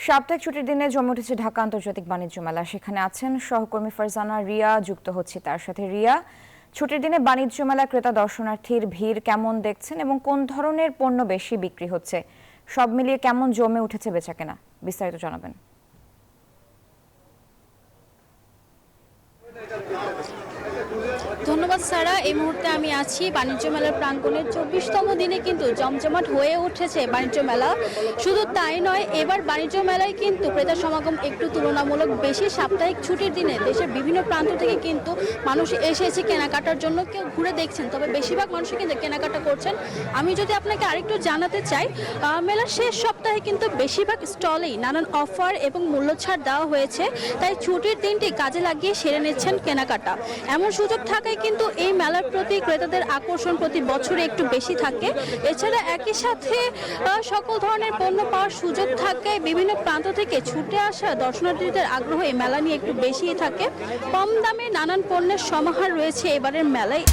সাপ্তাহিক ছুটির দিনে জমে উঠেছে ঢাকা আন্তর্জাতিক বাণিজ্য মেলা। সেখানে আছেন সহকর্মী ফারজানা রিয়া, যুক্ত হচ্ছে তার সাথে। রিয়া, ছুটির দিনে বাণিজ্য মেলা ক্রেতা দর্শনার্থীর ভিড় কেমন দেখছেন এবং কোন ধরনের পণ্য বেশি বিক্রি হচ্ছে, সব মিলিয়ে কেমন জমে উঠেছে বেচাকেনা, বিস্তারিত জানাবেন। ধন্যবাদ সারা। এই মুহূর্তে আমি আছি বাণিজ্য মেলার প্রাঙ্গণের 24তম দিনে কিন্তু জমজমাট হয়ে উঠেছে বাণিজ্য মেলা। শুধু তাই নয়, এবার বাণিজ্য মেলায় কিন্তু ক্রেতা সমাগম একটু তুলনামূলক বেশি। সাপ্তাহিক ছুটির দিনে দেশের বিভিন্ন প্রান্ত থেকে কিন্তু মানুষ এসেছে কেনাকাটার জন্য। কেউ ঘুরে দেখছেন, তবে বেশিরভাগ মানুষই কিন্তু কেনাকাটা করছেন। আমি যদি আপনাকে আরেকটু জানাতে চাই, মেলার শেষ সপ্তাহে কিন্তু বেশিরভাগ স্টলেই নানান অফার এবং মূল্যছাড় দেওয়া হয়েছে। তাই ছুটির দিনটি কাজে লাগিয়ে সেরে নিচ্ছেন কেনাকাটা। এমন সুযোগ থাকায় কিন্তু এই মেলার প্রতি ক্রেতাদের আকর্ষণ প্রতি বছরে একটু বেশি থাকে। এছাড়া একই সাথে সকল ধরনের পণ্য পাওয়ার সুযোগ থাকায় বিভিন্ন প্রান্ত থেকে ছুটে আসা দর্শনার্থীদের আগ্রহ এই মেলা নিয়ে একটু বেশিই থাকে। কম দামে নানান পণ্যের সমাহার রয়েছে এবারের মেলায়।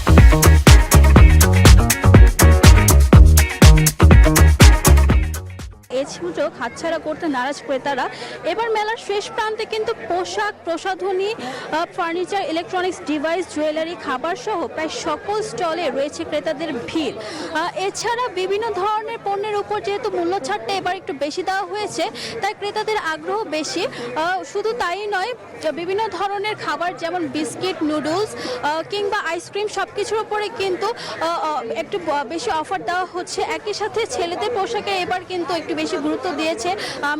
এই সুযোগ হাতছাড়া করতে নারাজ ক্রেতারা। এবার মেলার শেষ প্রান্তে কিন্তু পোশাক, প্রসাধনী, ফার্নিচার, ইলেকট্রনিক্স ডিভাইস, জুয়েলারি, খাবার সহ প্রায় সকল স্টলে রয়েছে ক্রেতাদের ভিড়। এছাড়া বিভিন্ন ধরনের পণ্যের উপর যেহেতু মূল্যছাড়টা এবার একটু বেশি দেওয়া হয়েছে, তাই ক্রেতাদের আগ্রহ বেশি। শুধু তাই নয়, বিভিন্ন ধরনের খাবার যেমন বিস্কিট, নুডলস কিংবা আইসক্রিম সব কিছুর উপরে কিন্তু একটু বেশি অফার দেওয়া হচ্ছে। একই সাথে ছেলেদের পোশাকে এবার কিন্তু একটু বেশি গুরুত্ব দিয়েছে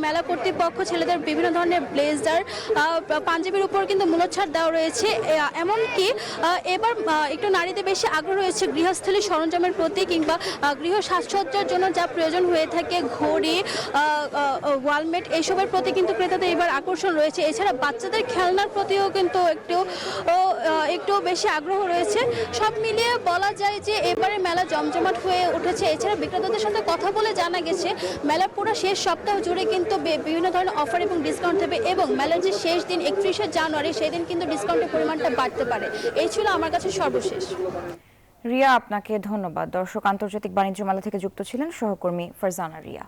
মেলা কর্তৃপক্ষ। ছেলেদের বিভিন্ন ধরনের ব্লেজার, পাঞ্জাবির উপর কিন্তু মূল্যছাড় দেওয়া রয়েছে। এমনকি এবার একটু নারীদের বেশি আগ্রহ রয়েছে গৃহস্থলী সরঞ্জামের প্রতি কিংবা গৃহ সাজসজ্জার জন্য যা প্রয়োজন হয়ে থাকে, ঘড়ি, ওয়ালমেট, এইসবের প্রতি কিন্তু ক্রেতাদের এবার আকর্ষণ রয়েছে। এছাড়া বাচ্চাদের খেলনার প্রতিও কিন্তু একটু বেশি আগ্রহ রয়েছে। সব মিলিয়ে বলা যায় যে এবারে মেলা জমজমাট হয়ে উঠেছে। এছাড়া বিক্রেতাদের সাথে কথা বলে জানা গেছে মেলা পুরো শেষ সপ্তাহ জুড়ে কিন্তু বিভিন্ন ধরনের অফার এবং ডিসকাউন্ট দেবে এবং মেলার যে শেষ দিন 31শে জানুয়ারি, সেই দিন কিন্তু ডিসকাউন্টের পরিমাণটা বাড়তে পারে। এই ছিল আমার কাছে সর্বশেষ। রিয়া, আপনাকে ধন্যবাদ। দর্শক, আন্তর্জাতিক বাণিজ্য মেলা থেকে যুক্ত ছিলেন সহকর্মী ফারজানা রিয়া।